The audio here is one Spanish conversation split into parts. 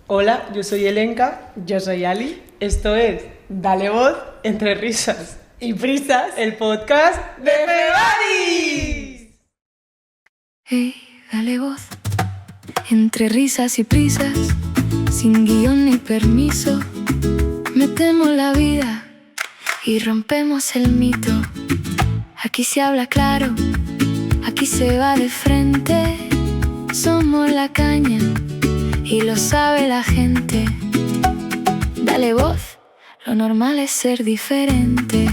Hola, yo soy Elenka. Yo soy Ali. Esto es Dale voz Entre risas y prisas. el podcast de Febadis. Hey, dale voz. Entre risas y prisas, sin guión ni permiso, metemos la vida y rompemos el mito. Aquí se habla claro, aquí se va de frente. Somos la caña y lo sabe la gente. Dale voz, lo normal es ser diferente.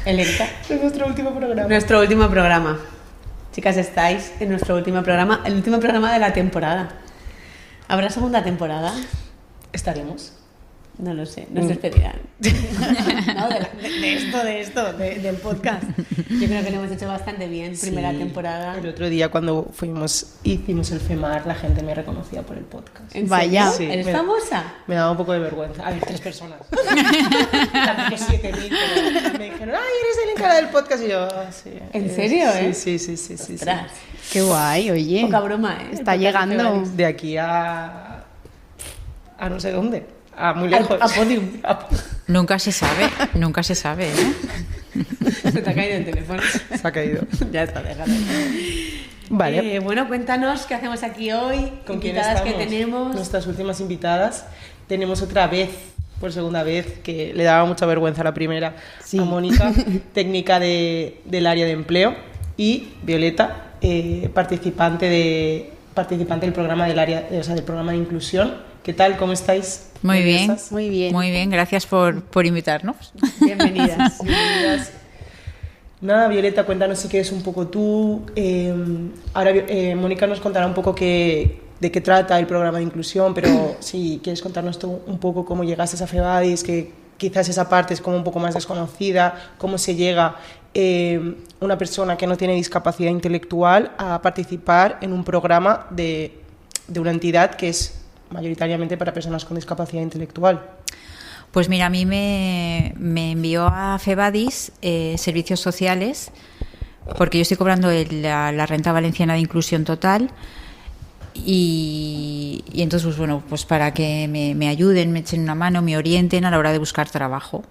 Elenka. Es nuestro último programa. Nuestro último programa. Chicas, estáis en nuestro último programa, el último programa de la temporada. ¿Habrá segunda temporada? Estaremos. No lo sé, nos despedirán. No, de esto, del podcast. Yo creo que lo hemos hecho bastante bien, primera temporada. El otro día cuando hicimos el FEMAR, la gente me reconocía por el podcast. ¿En Vaya. serio? Sí, ¿Eres me- famosa? Me daba un poco de vergüenza. A ver, 3 personas. Tampoco 7.000, pero me dijeron, ¡ay, eres Elenka la del podcast! Y yo, "Ah, sí. ¿En serio, Sí, eh? sí. Ostras, Qué guay, oye. poca broma, ¿eh? Está El podcast de llegando. Febadis. De aquí a no sé dónde. A muy lejos. A Podium. Nunca se sabe, ¿eh? Se te ha caído el teléfono. Se ha caído. Ya está, déjalo. Vale. Bueno, cuéntanos qué hacemos aquí hoy, ¿Con quién invitadas estamos? que tenemos. Nuestras últimas invitadas. Tenemos otra vez, por segunda vez, que le daba mucha vergüenza la primera, Sí. a Mónica, técnica del área de empleo, y Violeta, participante del programa del programa de inclusión. ¿Qué tal? ¿Cómo estáis? Muy bien. ¿Nerviosas? Muy bien. Muy bien, gracias por invitarnos. Bienvenidas. Bienvenidas. Nada, Violeta, cuéntanos si quieres un poco tú. Ahora Mónica nos contará un poco de qué trata el programa de inclusión, pero si quieres contarnos tú un poco cómo llegaste a Febadis, que quizás esa parte es como un poco más desconocida, cómo se llega una persona que no tiene discapacidad intelectual a participar en un programa de una entidad que es mayoritariamente para personas con discapacidad intelectual. Pues mira, a mí me envió a Febadis Servicios Sociales, porque yo estoy cobrando la renta valenciana de inclusión total, y entonces, pues bueno, pues para que me ayuden, me echen una mano, me orienten a la hora de buscar trabajo.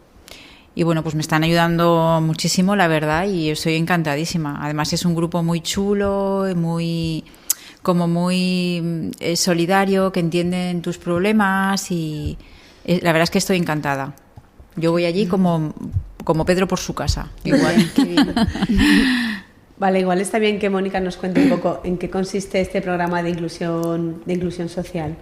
Y bueno, pues me están ayudando muchísimo, la verdad, y estoy encantadísima. Además es un grupo muy chulo, muy solidario, que entienden tus problemas, y la verdad es que estoy encantada. Yo voy allí como Pedro por su casa. Igual. Qué bien. Vale, igual está bien que Mónica nos cuente un poco en qué consiste este programa de inclusión social.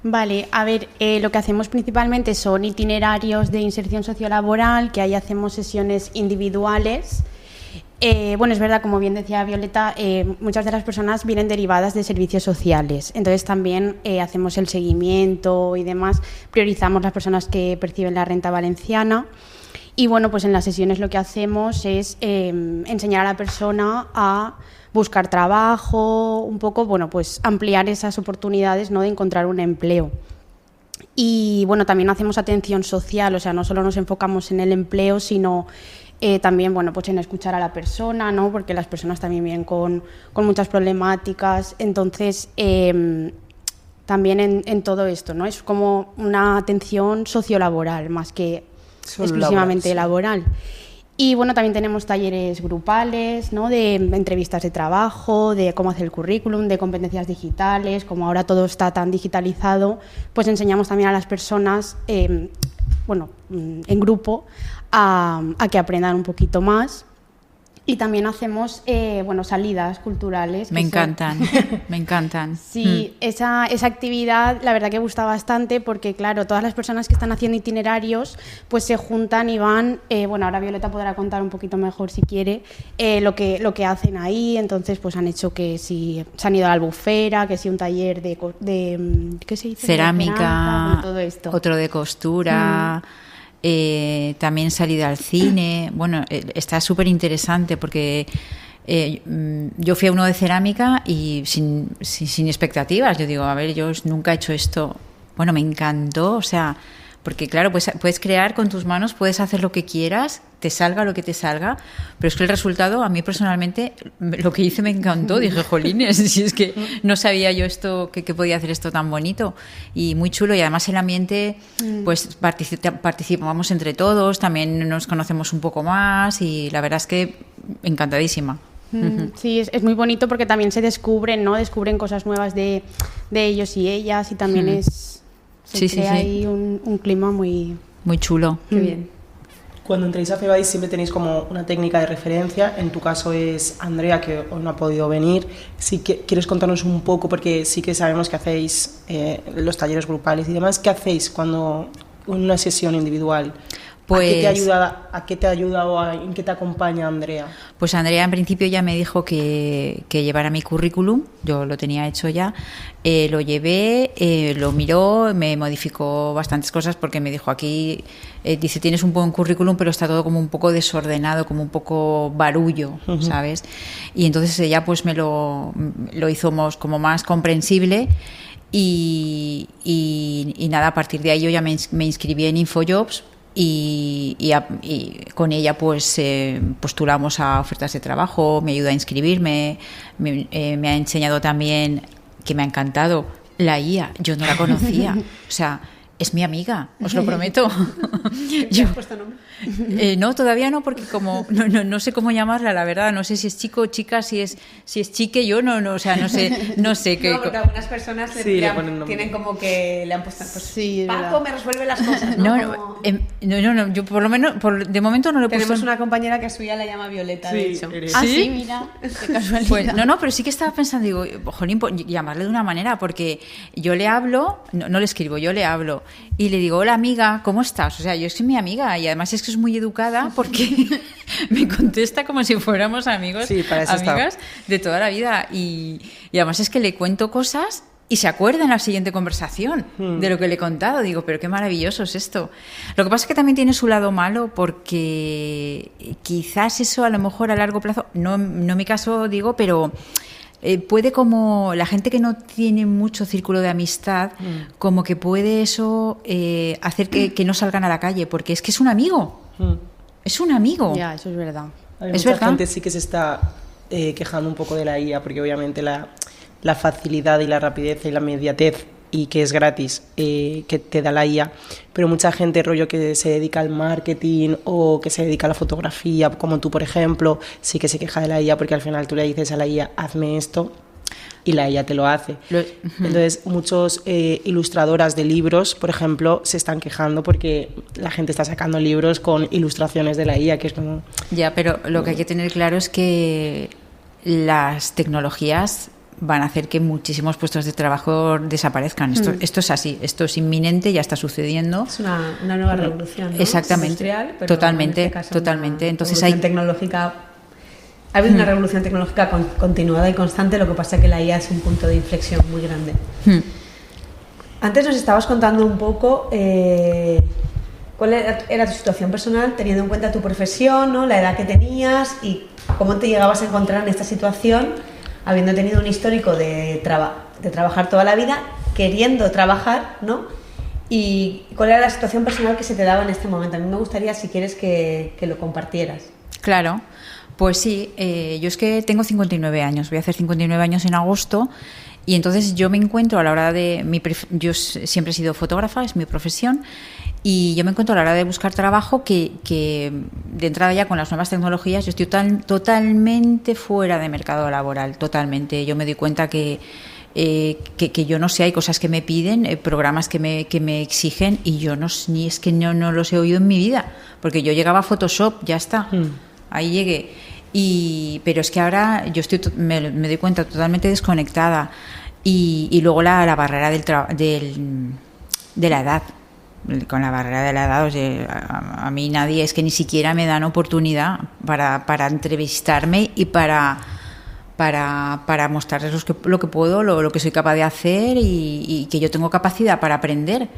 Vale, a ver, lo que hacemos principalmente son itinerarios de inserción sociolaboral, que ahí hacemos sesiones individuales. Bueno, es verdad, como bien decía Violeta, muchas de las personas vienen derivadas de servicios sociales, entonces también hacemos el seguimiento y demás, priorizamos las personas que perciben la renta valenciana. Y bueno, pues en las sesiones lo que hacemos es enseñar a la persona a buscar trabajo, un poco, bueno, pues ampliar esas oportunidades, ¿no?, de encontrar un empleo. Y bueno, también hacemos atención social, o sea, no solo nos enfocamos en el empleo, sino también, bueno, pues en escuchar a la persona, ¿no?, porque las personas también vienen con muchas problemáticas. Entonces, también en todo esto, ¿no?, es como una atención sociolaboral más que Solo exclusivamente laboral, laboral. Y bueno, también tenemos talleres grupales, ¿no?, de entrevistas de trabajo, de cómo hacer el currículum, de competencias digitales. Como ahora todo está tan digitalizado, pues enseñamos también a las personas, bueno, en grupo, a que aprendan un poquito más. Y también hacemos, bueno, salidas culturales. Me que son- encantan, me encantan. Sí, esa actividad la verdad que gusta bastante, porque claro, todas las personas que están haciendo itinerarios pues se juntan y van, bueno, ahora Violeta podrá contar un poquito mejor si quiere lo que hacen ahí. Entonces pues han hecho que si se han ido a la Albufera, que si un taller de ¿qué se dice? De Cerámica, bueno, todo esto. otro de costura, también salida al cine. Bueno, está súper interesante porque yo fui a uno de cerámica y sin expectativas. Yo digo, a ver, yo nunca he hecho esto. Bueno, me encantó, o sea, Porque claro, pues puedes crear con tus manos, puedes hacer lo que quieras, te salga lo que te salga, pero es que el resultado, a mí personalmente, lo que hice me encantó. Dije, jolines, si es que no sabía yo esto, que podía hacer esto tan bonito y muy chulo. Y además el ambiente, pues participamos entre todos, también nos conocemos un poco más y la verdad es que encantadísima. Sí, es muy bonito porque también se descubren, ¿no? Descubren cosas nuevas de ellos y ellas y también se crea ahí un clima muy chulo. Qué bien. Cuando entréis a Febadis siempre tenéis como una técnica de referencia, en tu caso es Andrea, que hoy no ha podido venir. Si quieres contarnos un poco, porque sí que sabemos que hacéis los talleres grupales y demás, ¿qué hacéis cuando una sesión individual? Pues, ¿A qué te ayuda o en qué te acompaña Andrea? Pues Andrea en principio ya me dijo que llevara mi currículum, yo lo tenía hecho ya, lo llevé, lo miró, me modificó bastantes cosas porque me dijo aquí, dice, tienes un buen currículum pero está todo como un poco desordenado, como un poco barullo, ¿sabes? Y entonces ella pues me lo hizo como más comprensible. Y nada, a partir de ahí yo ya me inscribí en InfoJobs. Y con ella pues postulamos a ofertas de trabajo, me ayuda a inscribirme, me ha enseñado también, que me ha encantado, la IA. Yo no la conocía, o sea, es mi amiga, os lo prometo. ¿Te has puesto nombre? No, todavía no, porque como no sé cómo llamarla, la verdad, no sé si es chico o chica, si es chique, yo no, o sea, no sé qué. No, porque algunas personas tienen como que le han puesto, pues, sí, Paco me resuelve las cosas, ¿no? No, yo por lo menos, de momento no le he puesto. Tenemos una compañera que a suya la llama Violeta, de hecho. Sí, mira, qué casualidad. Pues, no, pero sí que estaba pensando, digo, jolín, llamarle de una manera, porque yo le hablo, no le escribo, yo le hablo y le digo, hola amiga, ¿cómo estás? O sea, yo soy mi amiga y además es que es muy educada porque me contesta como si fuéramos amigos, sí, para eso amigas de toda la vida y además es que le cuento cosas y se acuerda en la siguiente conversación de lo que le he contado. Digo, pero qué maravilloso es esto. Lo que pasa es que también tiene su lado malo porque quizás eso a lo mejor a largo plazo, no en mi caso digo, pero puede, como la gente que no tiene mucho círculo de amistad, como que puede eso hacer que no salgan a la calle, porque es que es un amigo. Es un amigo. Ya, eso es verdad. Hay mucha gente sí que se está quejando un poco de la IA, porque obviamente la facilidad y la rapidez y la inmediatez y que es gratis que te da la IA, pero mucha gente rollo que se dedica al marketing o que se dedica a la fotografía, como tú por ejemplo, sí que se queja de la IA porque al final tú le dices a la IA hazme esto y la IA te lo hace. Entonces muchos ilustradoras de libros, por ejemplo, se están quejando porque la gente está sacando libros con ilustraciones de la IA, que es como... Ya, pero lo que hay que tener claro es que las tecnologías van a hacer que muchísimos puestos de trabajo desaparezcan. Esto es así, esto es inminente, ya está sucediendo. Es una nueva revolución, ¿no? Exactamente, industrial, pero totalmente, en este caso totalmente. Entonces ha habido una revolución tecnológica continuada y constante, lo que pasa es que la IA es un punto de inflexión muy grande. Antes nos estabas contando un poco cuál era tu situación personal, teniendo en cuenta tu profesión, ¿no? La edad que tenías y cómo te llegabas a encontrar en esta situación, habiendo tenido un histórico de trabajar toda la vida, queriendo trabajar, ¿no? Y cuál era la situación personal que se te daba en este momento. A mí me gustaría, si quieres, que lo compartieras. Claro, pues sí, yo es que tengo 59 años, voy a hacer 59 años en agosto y entonces yo me encuentro a la hora de... Yo siempre he sido fotógrafa, es mi profesión, y yo me encuentro a la hora de buscar trabajo que de entrada ya con las nuevas tecnologías yo estoy totalmente fuera de mercado laboral, totalmente. Yo me doy cuenta que yo no sé, hay cosas que me piden, programas que me exigen y yo no los he oído en mi vida, porque yo llegaba a Photoshop, ya está, ahí llegué. Pero es que ahora yo me doy cuenta totalmente desconectada y luego la barrera de la edad. Con la barrera de la edad, o sea, a mí nadie, es que ni siquiera me dan oportunidad para entrevistarme y para mostrarles lo que puedo, lo que soy capaz de hacer y que yo tengo capacidad para aprender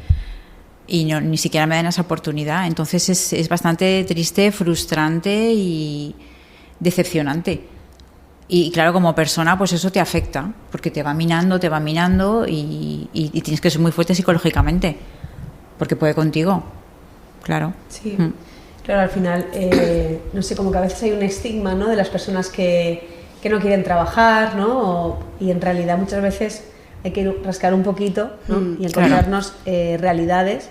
y ni siquiera me dan esa oportunidad. Entonces es bastante triste, frustrante y decepcionante. Y claro, como persona pues eso te afecta porque te va minando y tienes que ser muy fuerte psicológicamente. porque puede contigo, claro. Sí, claro, al final, no sé, como que a veces hay un estigma, ¿no?, de las personas que no quieren trabajar, ¿no? Y en realidad muchas veces hay que rascar un poquito, ¿no? Y encontrarnos realidades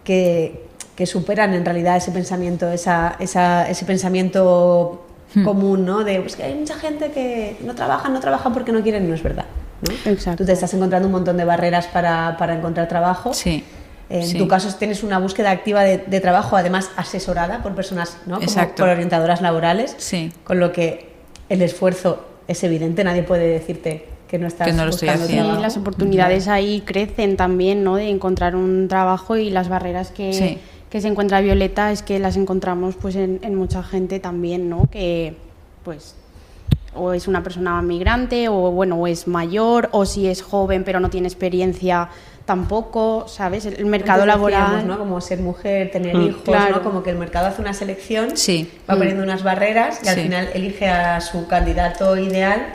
que superan en realidad ese pensamiento, ese pensamiento común, ¿no? De pues que hay mucha gente que no trabaja porque no quieren, no es verdad, ¿no? Exacto. Tú te estás encontrando un montón de barreras para encontrar trabajo. Sí. En tu caso tienes una búsqueda activa de trabajo, además asesorada por personas, ¿no?, como por orientadoras laborales, sí, con lo que el esfuerzo es evidente, nadie puede decirte que no estás buscando trabajo. Sí, las oportunidades ahí crecen también, ¿no?, de encontrar un trabajo, y las barreras que se encuentra Violeta es que las encontramos pues en mucha gente también, ¿no?, que pues o es una persona migrante o es mayor, o si es joven pero no tiene experiencia tampoco, ¿sabes? El mercado laboral, ¿no?, como ser mujer, tener hijos, claro, ¿no?, como que el mercado hace una selección, sí, va poniendo unas barreras y al final elige a su candidato ideal,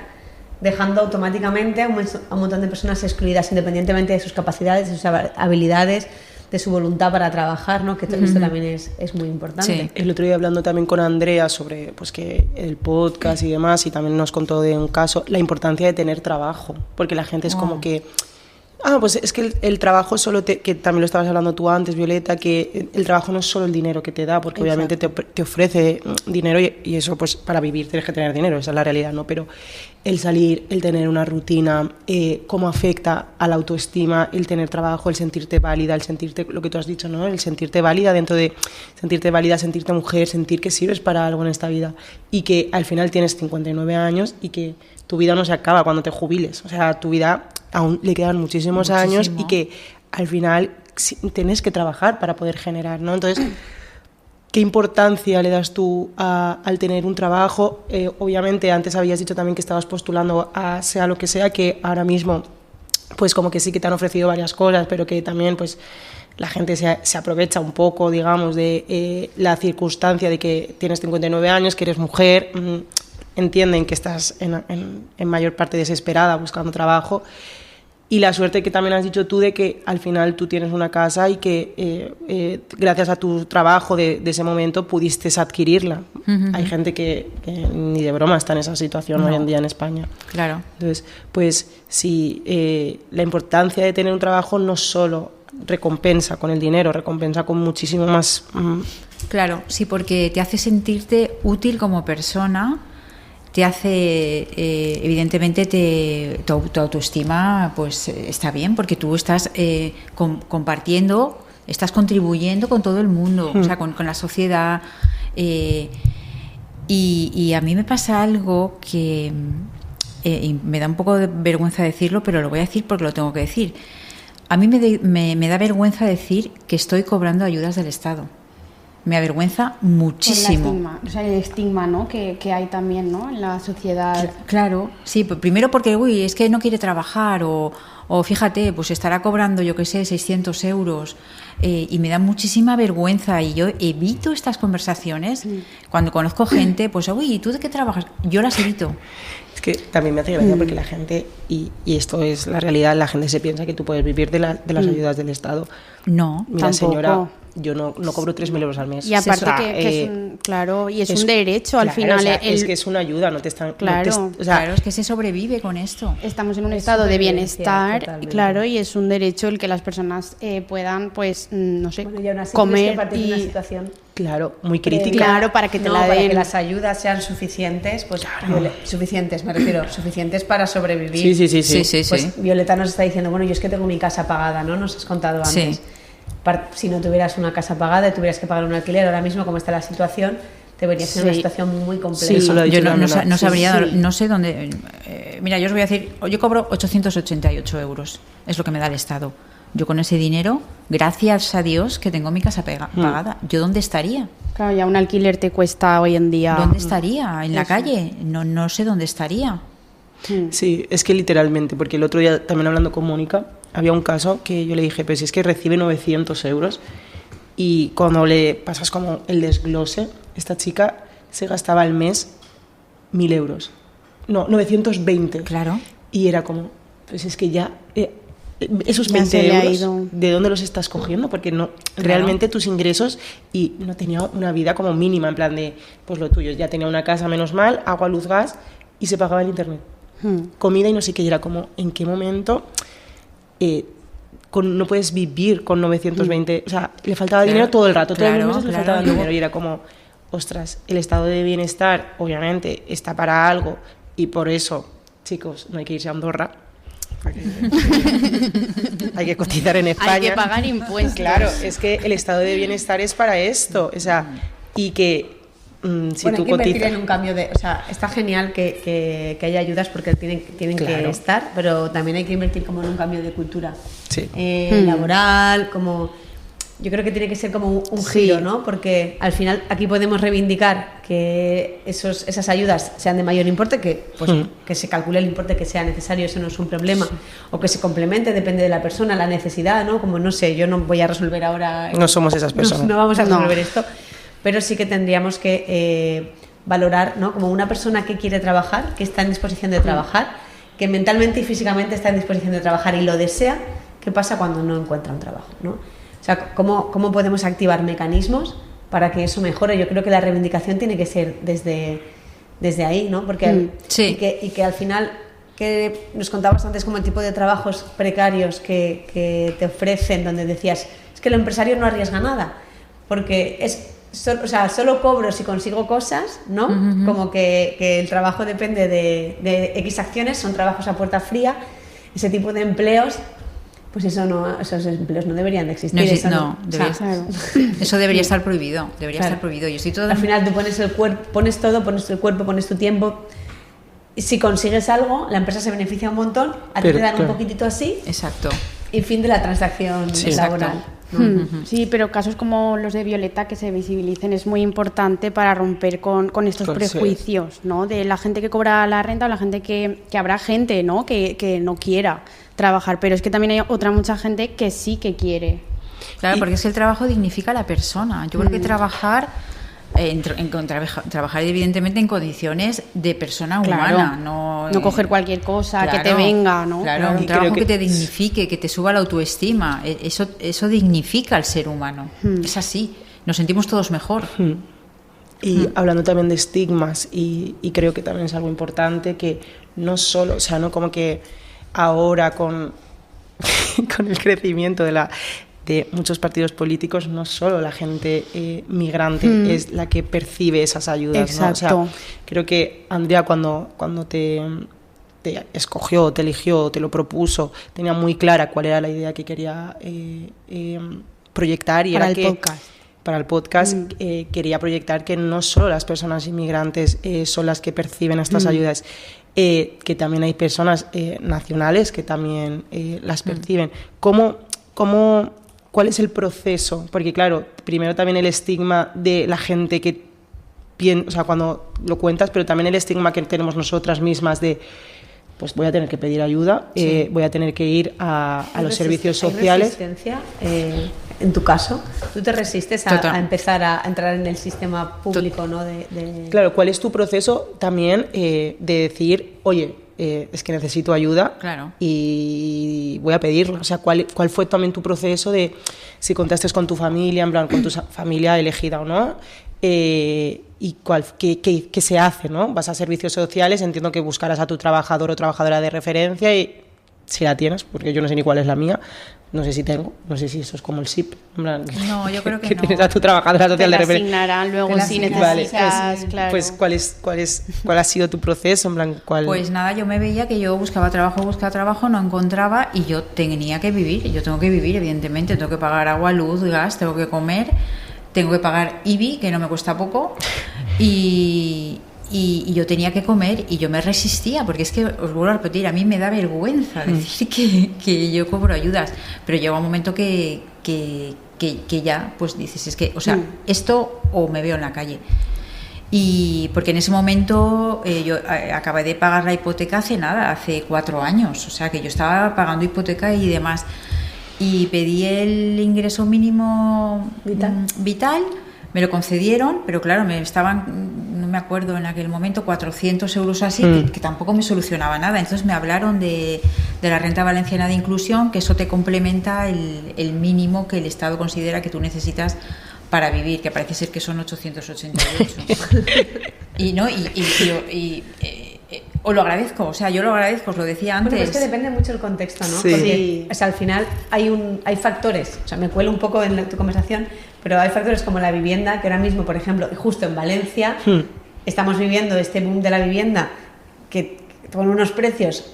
dejando automáticamente a un montón de personas excluidas, independientemente de sus capacidades, de sus habilidades, de su voluntad para trabajar, ¿no?, que todo esto también es muy importante. Sí. El otro día hablando también con Andrea sobre pues que el podcast y demás, y también nos contó de un caso, la importancia de tener trabajo, porque la gente es como que pues es que el trabajo solo que también lo estabas hablando tú antes, Violeta, que el trabajo no es solo el dinero que te da, porque obviamente te ofrece dinero y eso pues para vivir tienes que tener dinero, esa es la realidad, ¿no? Pero el salir, el tener una rutina, cómo afecta a la autoestima, el tener trabajo, el sentirte válida, el sentirte, lo que tú has dicho, ¿no?, el sentirte válida dentro de sentirte válida, sentirte mujer, sentir que sirves para algo en esta vida y que al final tienes 59 años y que tu vida no se acaba cuando te jubiles, o sea, tu vida aún le quedan muchísimos años y que al final tienes que trabajar para poder generar, ¿no? Entonces, ¿qué importancia le das tú al tener un trabajo? Obviamente, antes habías dicho también que estabas postulando a sea lo que sea, que ahora mismo, pues como que sí que te han ofrecido varias cosas, pero que también, pues, la gente se aprovecha un poco, digamos, de la circunstancia de que tienes 59 años, que eres mujer, entienden que estás en mayor parte desesperada buscando trabajo. Y la suerte que también has dicho tú de que al final tú tienes una casa y que gracias a tu trabajo de ese momento pudiste adquirirla. Hay gente que ni de broma está en esa situación hoy en día en España. Claro. Entonces, pues sí, la importancia de tener un trabajo no solo recompensa con el dinero, recompensa con muchísimo más. Claro, sí, porque te hace sentirte útil como persona. Te hace, evidentemente, tu autoestima pues está bien, porque tú estás compartiendo, estás contribuyendo con todo el mundo, o sea, con la sociedad. Y a mí me pasa algo que y me da un poco de vergüenza decirlo, pero lo voy a decir porque lo tengo que decir. A mí me da vergüenza decir que estoy cobrando ayudas del Estado. Me avergüenza muchísimo. El estigma, ¿no?, que hay también, ¿no?, en la sociedad. Claro, sí, primero porque es que no quiere trabajar o fíjate, pues estará cobrando, yo qué sé, 600 euros y me da muchísima vergüenza y yo evito estas conversaciones. Cuando conozco gente, pues, ¿y tú de qué trabajas? Yo las evito. Es que también me hace gracia porque la gente, y esto es la realidad, la gente se piensa que tú puedes vivir de las ayudas del Estado. No, mira, tampoco. Señora, yo no cobro 3.000 euros al mes. Y aparte que es un, claro, y es un derecho al final. O sea, es que es una ayuda, no te están... Claro, claro, es que se sobrevive con esto. Estamos en un estado de bienestar, claro, y es un derecho el que las personas puedan, pues, no sé, comer y una situación claro, muy crítica. Claro, para que te la den. Para que las ayudas sean suficientes, pues suficientes, me refiero, suficientes para sobrevivir. Sí. Pues Violeta nos está diciendo, bueno, yo es que tengo mi casa pagada, ¿no? Nos has contado antes. Sí. Si no tuvieras una casa pagada y tuvieras que pagar un alquiler, ahora mismo como está la situación, te verías en una situación muy compleja. Sí, yo no sabría, no sé dónde... mira, yo os voy a decir, yo cobro 888 euros, es lo que me da el Estado. Yo con ese dinero, gracias a Dios que tengo mi casa pagada. ¿Yo dónde estaría? Claro, ya un alquiler te cuesta hoy en día... ¿Dónde estaría? ¿En la calle? No sé dónde estaría. Sí, es que literalmente, porque el otro día también hablando con Mónica, había un caso que yo le dije, pues si es que recibe 900 euros y cuando le pasas como el desglose, esta chica se gastaba al mes 1.000 euros. No, 920. Claro. Y era como, pues es que ya esos Ya 20 se le ha euros, ido. ¿de dónde los estás cogiendo? Porque no, realmente tus ingresos, y no tenía una vida como mínima, en plan de, pues lo tuyo, ya tenía una casa menos mal, agua, luz, gas, y se pagaba el internet. Comida y no sé qué, y era como, ¿en qué momento no puedes vivir con 920? O sea, le faltaba dinero todo el rato, todos los meses le faltaba dinero, y era como, ostras, el estado de bienestar, obviamente, está para algo, y por eso, chicos, no hay que irse a Andorra. Hay que cotizar en España. Hay que pagar impuestos. Claro, es que el estado de bienestar es para esto, o sea, y que si bueno, tú hay que invertir cotizas en un cambio de... O sea, está genial que haya ayudas porque tienen que Claro. estar, pero también hay que invertir como en un cambio de cultura Sí. laboral, como... Yo creo que tiene que ser como un giro, ¿no? Porque al final aquí podemos reivindicar que esas ayudas sean de mayor importe, que se calcule el importe que sea necesario, eso no es un problema, o que se complemente, depende de la persona, la necesidad, ¿no? Como no sé, yo no voy a resolver ahora... No somos esas personas. No vamos a resolver esto, pero sí que tendríamos que valorar, ¿no? Como una persona que quiere trabajar, que está en disposición de trabajar, que mentalmente y físicamente está en disposición de trabajar y lo desea, ¿qué pasa cuando no encuentra un trabajo, ¿no? O sea, ¿cómo podemos activar mecanismos para que eso mejore? Yo creo que la reivindicación tiene que ser desde ahí, ¿no? Porque Sí. y que al final, que nos contabas antes como el tipo de trabajos precarios que te ofrecen, donde decías, es que el empresario no arriesga nada, porque solo cobro si consigo cosas, ¿no? Como que el trabajo depende de X acciones, son trabajos a puerta fría, ese tipo de empleos... Pues esos empleos no deberían de existir. Eso debería estar prohibido. Estar prohibido. Yo estoy todo... Al final tú pones el cuerpo, pones el cuerpo, pones tu tiempo. Y si consigues algo, la empresa se beneficia un montón, a ti te dan un poquitito así. Exacto. Y fin de la transacción laboral. Sí, pero casos como los de Violeta que se visibilicen es muy importante para romper con estos prejuicios, ¿no? De la gente que cobra la renta o la gente que habrá gente, ¿no? Que no quiera trabajar, pero es que también hay mucha gente que sí que quiere. Claro, porque es que el trabajo dignifica a la persona. Yo creo que trabajar evidentemente en condiciones de persona humana, no coger cualquier cosa que te venga, ¿no? Claro, un trabajo que te dignifique, que te suba la autoestima, eso dignifica al ser humano. Es así, nos sentimos todos mejor. Y hablando también de estigmas, y creo que también es algo importante, que no solo, o sea, no como que ahora con el crecimiento de muchos partidos políticos, no solo la gente migrante es la que percibe esas ayudas, ¿no? O sea, creo que Andrea cuando te escogió, te eligió, te lo propuso, tenía muy clara cuál era la idea que quería proyectar, y para era el que podcast. Para el podcast quería proyectar que no solo las personas inmigrantes son las que perciben estas ayudas, que también hay personas nacionales que también las perciben. ¿Cuál es el proceso? Porque claro, primero también el estigma de la gente que piensa, o sea, cuando lo cuentas, pero también el estigma que tenemos nosotras mismas de, pues voy a tener que pedir ayuda, voy a tener que ir a los servicios sociales. ¿Hay resistencia? En tu caso, ¿tú te resistes a empezar a entrar en el sistema público, ¿no? Claro, ¿cuál es tu proceso también de decir, oye, es que necesito ayuda y voy a pedirlo? O sea, ¿cuál fue también tu proceso de si contaste con tu familia, en plan, con tu familia elegida o no? ¿Y qué se hace, no? Vas a servicios sociales, entiendo que buscarás a tu trabajador o trabajadora de referencia, y si la tienes, porque yo no sé ni cuál es la mía, no sé si tengo, no sé si eso es como el SIP, en plan, no, yo creo que no. Tienes a tu trabajadora social de referencia. Te la asignarán luego si necesitas, claro. Pues ¿cuál ha sido tu proceso? En plan, Pues nada, yo me veía que yo buscaba trabajo, no encontraba, y yo tenía que vivir, evidentemente, tengo que pagar agua, luz, gas, tengo que comer, tengo que pagar IBI, que no me cuesta poco, y yo tenía que comer, y yo me resistía, porque es que, os vuelvo a repetir, a mí me da vergüenza decir que yo cobro ayudas, pero llega un momento que ya, pues dices, es que, o sea, esto o me veo en la calle. Y porque en ese momento yo acabé de pagar la hipoteca hace 4 años, o sea que yo estaba pagando hipoteca y demás, y pedí el ingreso mínimo vital, me lo concedieron, pero claro, no me acuerdo en aquel momento, 400 euros así, que tampoco me solucionaba nada. Entonces me hablaron de de la renta valenciana de inclusión, que eso te complementa el mínimo que el Estado considera que tú necesitas para vivir, que parece ser que son 888. Os lo agradezco, o sea, yo lo agradezco, os lo decía antes. Bueno, es que depende mucho del contexto, ¿no? Sí. Porque, o sea, al final hay factores, o sea, me cuelo un poco en tu conversación, pero hay factores como la vivienda, que ahora mismo, por ejemplo, justo en Valencia, estamos viviendo este boom de la vivienda que con unos precios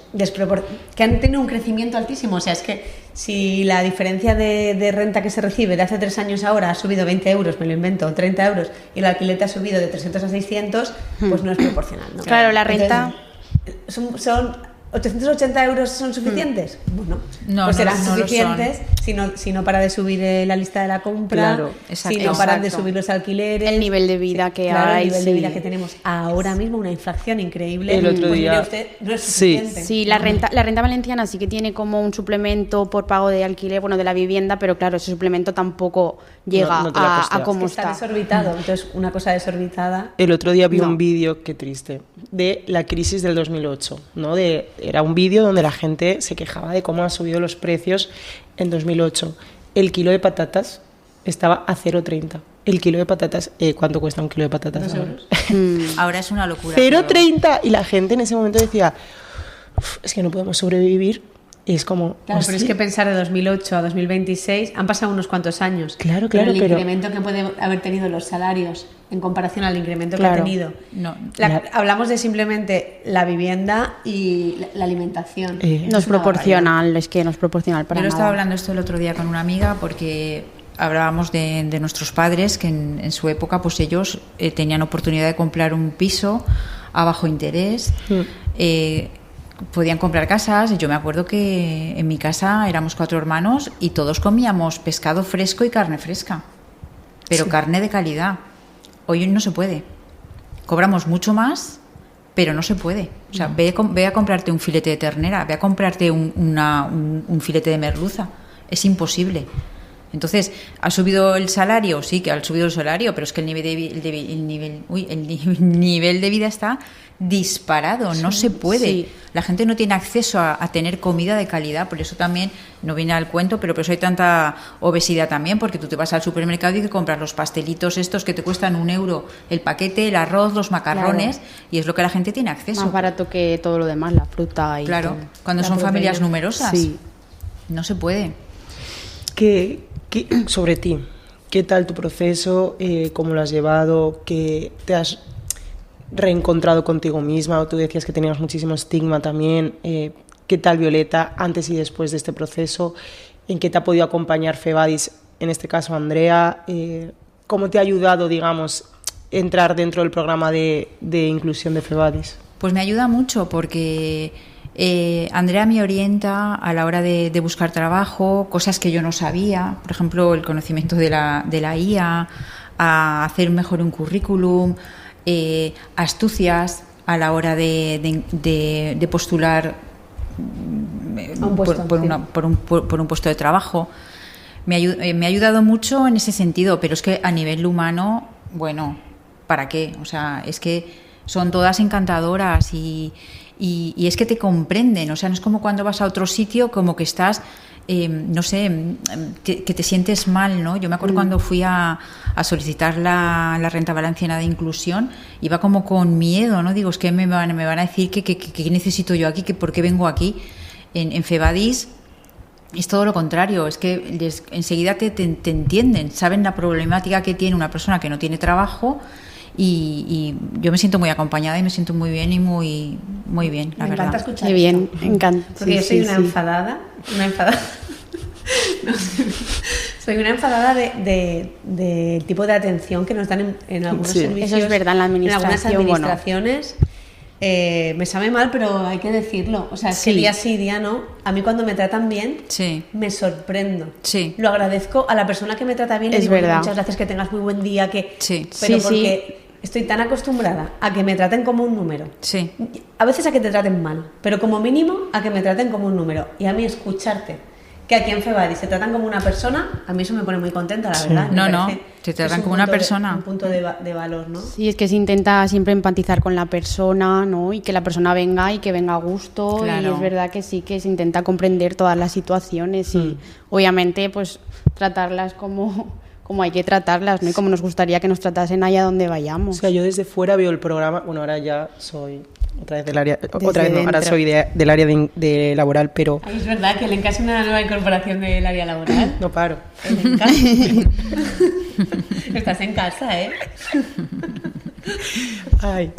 que han tenido un crecimiento altísimo. O sea, es que si la diferencia de renta que se recibe de hace 3 años ahora ha subido 20 euros, me lo invento, o 30 euros, y el alquiler ha subido de 300 a 600, pues no es proporcional, ¿no? Claro, la renta... Entonces, son 880 euros son suficientes. Bueno, no, pues serán no suficientes si no para de subir la lista de la compra, Claro, si no paran de subir los alquileres, el nivel de vida que claro, hay, el nivel de sí. vida que tenemos ahora mismo, una inflación increíble. El otro pues día- mire usted, no es suficiente. Sí, la renta valenciana sí que tiene como un suplemento por pago de alquiler, bueno, de la vivienda, pero claro, ese suplemento tampoco llega No te la costea. a cómo Es que está. está desorbitado, entonces una cosa desorbitada. El otro día vi No. un vídeo, qué triste, de la crisis del 2008, ¿no? Era un vídeo donde la gente se quejaba de cómo han subido los precios en 2008. El kilo de patatas estaba a 0,30. El kilo de patatas, ¿cuánto cuesta un kilo de patatas? 2 ahora? euros. Ahora es una locura. 0,30. Y la gente en ese momento decía, "Uf, es que no podemos sobrevivir". Y es como... Claro, pero es hostia. que pensar de 2008 a 2026 han pasado unos cuantos años. Claro, pero el pero- incremento que pueden haber tenido los salarios en comparación al incremento que Claro. ha tenido. No, Hablamos de simplemente la vivienda y la alimentación. No es una proporcional, es que no es proporcional para Yo lo nada. estaba hablando esto el otro día con una amiga porque hablábamos de nuestros padres que en su época pues ellos tenían oportunidad de comprar un piso a bajo interés, podían comprar casas. Y yo me acuerdo que en mi casa éramos 4 hermanos y todos comíamos pescado fresco y carne fresca, pero carne de calidad. Hoy no se puede. Cobramos mucho más, pero no se puede. O sea, ve a comprarte un filete de ternera, ve a comprarte un filete de merluza. Es imposible. Entonces, ¿ha subido el salario? Sí, que ha subido el salario, pero es que el nivel de vida está disparado, no se puede. sí. La gente no tiene acceso a tener comida de calidad, por eso también, no viene al cuento, pero por eso hay tanta obesidad también, porque tú te vas al supermercado y que compras los pastelitos estos que te cuestan 1 euro el paquete, el arroz, los macarrones, Claro. y es lo que la gente tiene acceso. Más barato que todo lo demás, la fruta y Claro, todo. cuando La son familias proteína. numerosas, Sí. no se puede. Sobre ti, ¿qué tal tu proceso? ¿Cómo lo has llevado? ¿Qué te has reencontrado contigo misma? O tú decías que tenías muchísimo estigma también. ¿Qué tal, Violeta, antes y después de este proceso? ¿En qué te ha podido acompañar Fevadis, en este caso Andrea? ¿Cómo te ha ayudado, digamos, entrar dentro del programa de inclusión de Fevadis? Pues me ayuda mucho porque Andrea me orienta a la hora de buscar trabajo, cosas que yo no sabía, por ejemplo, el conocimiento de la IA, a hacer mejor un currículum, astucias a la hora de postular A un puesto, por sí. un puesto de trabajo. Me ha ayudado mucho en ese sentido, pero es que a nivel humano, bueno, ¿para qué? O sea, es que son todas encantadoras y es que te comprenden. O sea, no es como cuando vas a otro sitio como que estás, no sé, que te sientes mal, ¿no? Yo me acuerdo cuando fui a solicitar la renta valenciana de inclusión, iba como con miedo, ¿no? Digo, es que me van a decir que necesito yo aquí, que por qué vengo aquí. En Fevadis es todo lo contrario, es que enseguida te entienden, saben la problemática que tiene una persona que no tiene trabajo. Y yo me siento muy acompañada y me siento muy bien y muy bien, la Me verdad. encanta escuchar Qué bien, esto. encanta. Porque yo soy una enfadada. No, soy una enfadada del tipo de atención que nos dan en algunos Sí. servicios. Eso es verdad, en la algunas administración, bueno. administraciones. Me sabe mal, pero hay que decirlo. O sea, es que Sí. día sí, día no. A mí cuando me tratan bien, Sí. me sorprendo. Sí. Lo agradezco a la persona que me trata bien. Le Es digo, "Oye, verdad. muchas gracias, que tengas muy buen día". Sí. Pero Sí, porque estoy tan acostumbrada a que me traten como un número. Sí. A veces a que te traten mal, pero como mínimo a que me traten como un número. Y a mí escucharte que aquí en Febadis se tratan como una persona, a mí eso me pone muy contenta, la verdad. No, se tratan como una persona. Un punto de valor, ¿no? Sí, es que se intenta siempre empatizar con la persona, ¿no? Y que la persona venga y que venga a gusto. Claro. Y es verdad que sí, que se intenta comprender todas las situaciones y obviamente pues tratarlas como hay que tratarlas, ¿no? Y como nos gustaría que nos tratasen allá donde vayamos. O sea, yo desde fuera veo el programa, bueno, ahora ya soy otra vez del área, ahora soy del área de laboral, pero... Ay, es verdad que el Enca es una nueva incorporación del área laboral. No paro. El Enca. Estás en casa, ¿eh? Ay,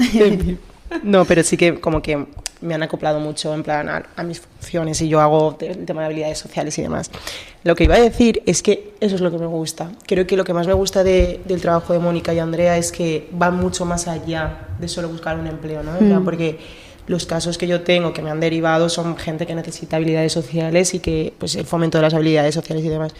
no, pero sí que como que me han acoplado mucho en plan a mis funciones y yo hago el tema de habilidades sociales y demás. Lo que iba a decir es que eso es lo que me gusta. Creo que lo que más me gusta del trabajo de Mónica y Andrea es que van mucho más allá de solo buscar un empleo, ¿no? En plan, porque los casos que yo tengo que me han derivado son gente que necesita habilidades sociales y que pues el fomento de las habilidades sociales y demás.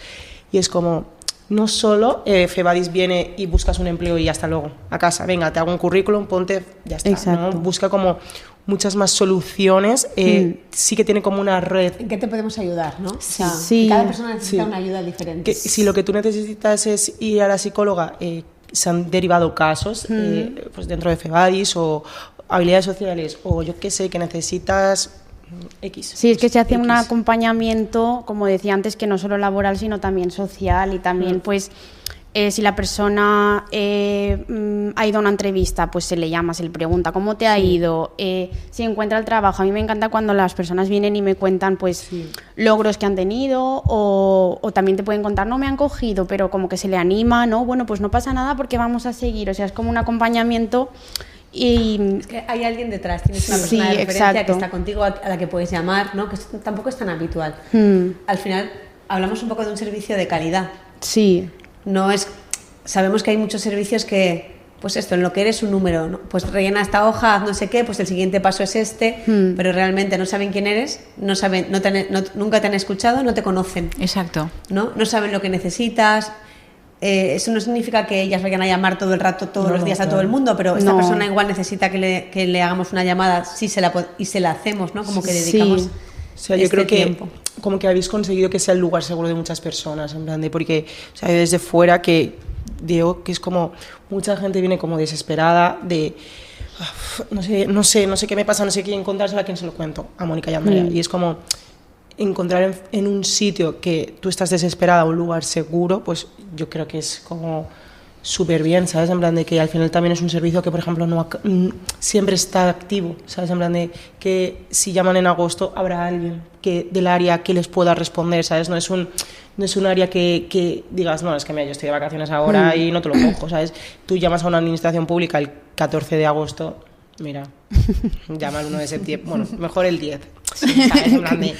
Y es como... No solo Febadis viene y buscas un empleo y hasta luego, a casa, venga, te hago un currículum, ponte, ya está, ¿no? Busca como muchas más soluciones, sí que tiene como una red. ¿En qué te podemos ayudar, no? O sea, sí. Cada persona necesita una ayuda diferente. Que, si lo que tú necesitas es ir a la psicóloga, se han derivado casos pues dentro de Febadis o habilidades sociales o yo qué sé, que necesitas... X. Sí, es que se hace un acompañamiento, como decía antes, que no solo laboral, sino también social y también, pues, si la persona ha ido a una entrevista, pues se le llama, se le pregunta cómo te ha ido, si encuentra el trabajo. A mí me encanta cuando las personas vienen y me cuentan, pues, logros que han tenido o también te pueden contar, no me han cogido, pero como que se le anima, ¿no? Bueno, pues no pasa nada porque vamos a seguir. O sea, es como un acompañamiento. Y es que hay alguien detrás, tienes una persona de referencia que está contigo, a la que puedes llamar, ¿no? Que tampoco es tan habitual. Al final hablamos un poco de un servicio de calidad. Sí. Sabemos que hay muchos servicios que, pues esto, en lo que eres un número, ¿no? Pues rellena esta hoja, no sé qué, pues el siguiente paso es este, pero realmente no saben quién eres, nunca te han escuchado, no te conocen. Exacto. No saben lo que necesitas. Eso no significa que ellas vayan a llamar todo el rato, todos los días a todo el mundo, pero esta persona igual necesita que le hagamos una llamada y se la hacemos, ¿no? Como que dedicamos o sea, yo creo que tiempo. Como que habéis conseguido que sea el lugar seguro de muchas personas, en plan de, porque o sea, desde fuera que digo que es como mucha gente viene como desesperada de no sé qué me pasa, no sé quién encontrarse, a quién se lo cuento, a Mónica y a Andrea, y es como encontrar en un sitio que tú estás desesperada, un lugar seguro, pues yo creo que es como súper bien, ¿sabes? En plan de que al final también es un servicio que, por ejemplo, no siempre está activo, ¿sabes? En plan de que si llaman en agosto habrá alguien del área que les pueda responder, ¿sabes? No es un área que digas, no, es que mira, yo estoy de vacaciones ahora y no te lo cojo, ¿sabes? Tú llamas a una administración pública el 14 de agosto, mira, llama el 1 de septiembre, bueno, mejor el 10, ¿sabes? En plan de...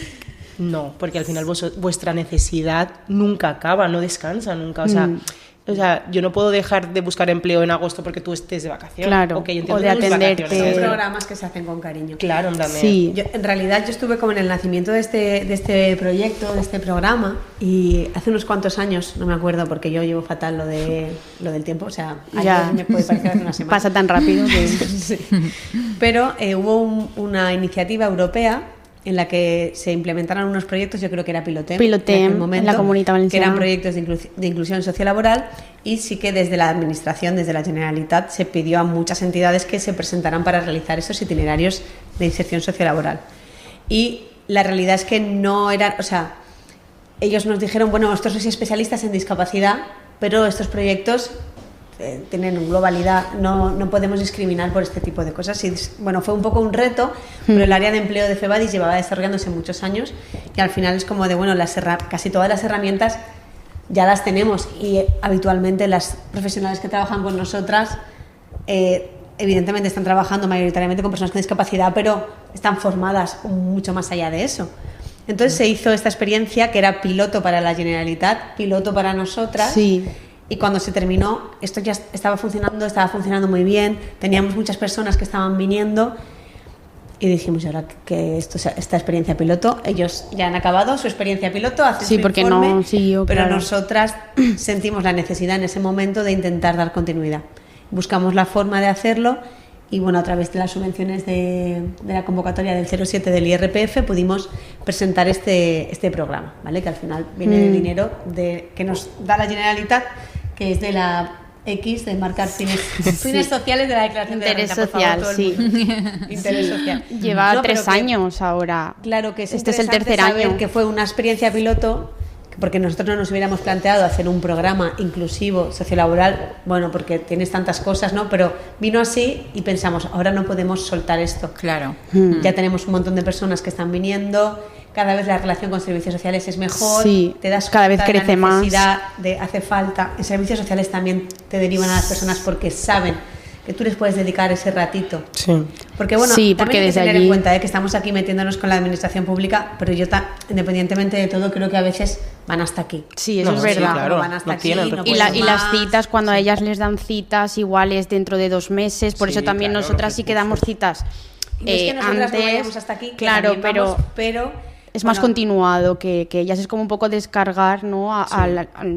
No, porque al final vuestra necesidad nunca acaba, no descansa nunca. O sea, yo no puedo dejar de buscar empleo en agosto porque tú estés de vacaciones. Claro, o de atenderte. Son programas que se hacen con cariño. Claro, en plan de... Sí. En realidad yo estuve como en el nacimiento de este proyecto, de este programa, y hace unos cuantos años, no me acuerdo porque yo llevo fatal lo del tiempo, o sea, ya me puede parecer hace una semana. Pasa tan rápido que... Sí. Pero hubo una iniciativa europea en la que se implementaron unos proyectos, yo creo que era Pilotem en la Comunitat Valenciana, que eran proyectos de inclusión sociolaboral, y sí que desde la Administración, desde la Generalitat, se pidió a muchas entidades que se presentaran para realizar esos itinerarios de inserción sociolaboral. Y la realidad es que no eran, o sea, ellos nos dijeron, bueno, vosotros sois especialistas en discapacidad, pero estos proyectos tienen globalidad, no podemos discriminar por este tipo de cosas. Y bueno, fue un poco un reto, pero el área de empleo de Febadis llevaba desarrollándose muchos años y al final es como de, bueno, casi todas las herramientas ya las tenemos, y habitualmente las profesionales que trabajan con nosotras evidentemente están trabajando mayoritariamente con personas con discapacidad, pero están formadas mucho más allá de eso. Entonces se hizo esta experiencia que era piloto para la Generalitat, piloto para nosotras. Sí. Y cuando se terminó, esto ya estaba funcionando muy bien, teníamos muchas personas que estaban viniendo y dijimos, ahora que esta experiencia piloto, ellos ya han acabado su experiencia piloto, hacen su porque informe, no siguió, pero claro. Nosotras sentimos la necesidad en ese momento de intentar dar continuidad. Buscamos la forma de hacerlo Y bueno, a través de las subvenciones de la convocatoria del 07 del IRPF pudimos presentar este programa, ¿vale? Que al final viene de dinero que nos da la Generalitat, que es de la X, de marcar fines sociales de la declaración Interés de la renta, por favor, social, todo el sí. mundo. Interés social. Lleva No, pero 3 años ahora. Claro que es Este es el interesante tercer saber año. que fue una experiencia piloto, porque nosotros no nos hubiéramos planteado hacer un programa inclusivo sociolaboral, bueno, porque tienes tantas cosas, ¿no? Pero vino así y pensamos, ahora no podemos soltar esto. Claro. Ya tenemos un montón de personas que están viniendo, cada vez la relación con servicios sociales es mejor, Sí, te das cada vez cuenta de crece la más. necesidad de hace falta. En servicios sociales también te derivan a las personas porque saben que tú les puedes dedicar ese ratito. Sí. Porque bueno, Sí, también porque hay que desde tener allí- en cuenta que estamos aquí metiéndonos con la administración pública, pero yo independientemente de todo creo que a veces van hasta aquí. Sí, eso No, es sí, verdad. claro. Van hasta no aquí, tienen no recursos. pueden Y las más. citas, cuando a ellas les dan citas, igual es dentro de 2 meses, por Sí, eso también claro, nosotras los sí que damos citas Y no es que nosotras antes. no vayamos hasta aquí, que claro, también vamos, pero es más bueno, continuado, que ellas es como un poco descargar, ¿no?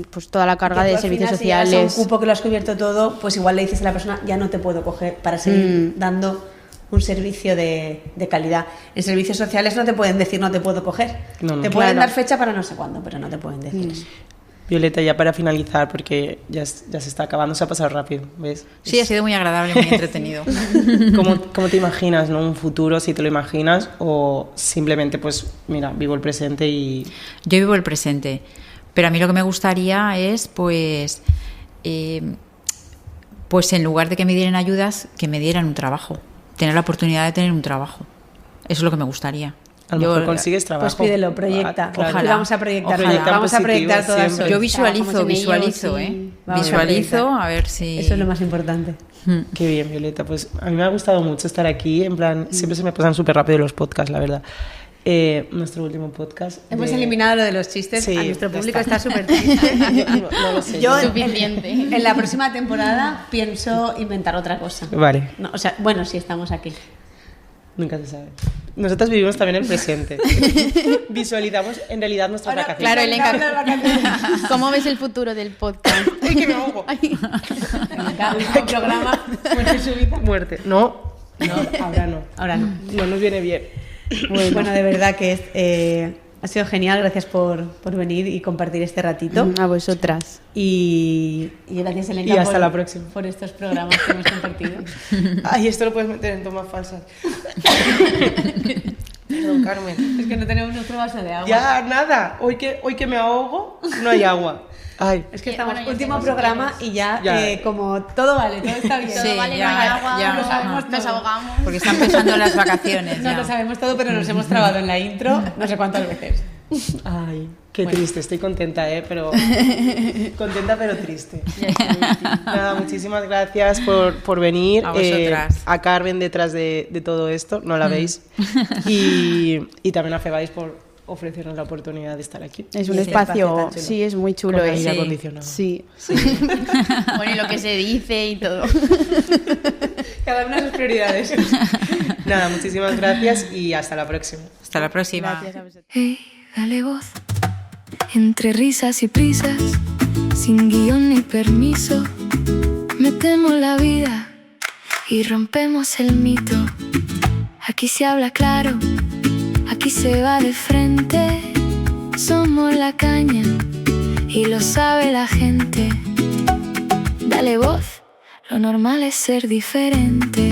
Pues toda la carga que tú de al servicios final, si llegas a sociales. un cupo que lo has cubierto todo, pues igual le dices a la persona, ya no te puedo coger para seguir dando un servicio de calidad. En servicios sociales no te pueden decir no te puedo coger. No, no. Te pueden Claro. dar fecha para no sé cuándo, pero no te pueden decir eso. Violeta, ya para finalizar, porque ya se está acabando, se ha pasado rápido, ¿ves? Sí, ha sido muy agradable, muy entretenido. ¿Cómo te imaginas, no? Un futuro, si te lo imaginas, o simplemente, pues, mira, vivo el presente y... Yo vivo el presente, pero a mí lo que me gustaría es, pues en lugar de que me dieran ayudas, que me dieran un trabajo, tener la oportunidad de tener un trabajo. Eso es lo que me gustaría. A lo mejor consigues trabajo. Pues pídelo, proyecta. Claro. Aquí vamos a proyectar, Ojalá. vamos a Positivo, proyectar todas. siempre. Yo Trabajamos en ello, visualizo, sí. Vamos a visualizo, proyectar. a ver si... Eso es lo más importante. Qué bien, Violeta. Pues a mí me ha gustado mucho estar aquí. En plan, siempre se me pasan súper rápido los podcasts, la verdad. Nuestro último podcast. Hemos eliminado lo de los chistes. Sí, a nuestro ya público está. está súper triste. No lo sé. Yo Suficiente. en la próxima temporada pienso inventar otra cosa. Vale, No, o sea, bueno, sí estamos aquí. nunca se sabe. Nosotras vivimos también el presente. Visualizamos en realidad nuestras vacaciones. Claro, Elenca, Elenca. ¿cómo ves el futuro del podcast? ¡Ay, que me ahogo! Un programa muerte súbita. Muerte. No, ahora no. Ahora no. No nos viene bien. Bueno, de verdad que ha sido genial. Gracias por venir y compartir este ratito. A vosotras. Y gracias, Elenca, Y hasta la próxima. por estos programas que hemos compartido. Ay, esto lo puedes meter en tomas falsas. Perdón, Carmen. Es que no tenemos nuestro vaso de agua. Ya, nada. Hoy que me ahogo, no hay agua. Ay, Es que estamos bueno, ya último tenemos programa y ya, Ya. Como todo vale, todo está bien. Sí, vale, ya, no hay agua, ya. no lo sabemos nos todo. ahogamos. Porque están empezando las vacaciones. No ya. lo sabemos todo, pero nos hemos trabado en la intro no sé cuántas veces. ay, qué triste. Estoy contenta, pero contenta pero triste. Nada, muchísimas gracias por venir. A vosotras. A Carmen detrás de todo esto, no la veis. Y también a Febais por ofrecernos la oportunidad de estar aquí. Es un Y ese espacio espacio, tan chulo. sí, es muy chulo. Con aire Sí. acondicionado. Sí. Bueno, y lo que se dice y todo. Cada una sus prioridades. Nada, muchísimas gracias y hasta la próxima. Hasta la próxima. Gracias a vosotros. Hey, dale voz. Entre risas y prisas, sin guión ni permiso, metemos la vida y rompemos el mito. Aquí se habla claro, aquí se va de frente. Somos la caña y lo sabe la gente. Dale voz, lo normal es ser diferente.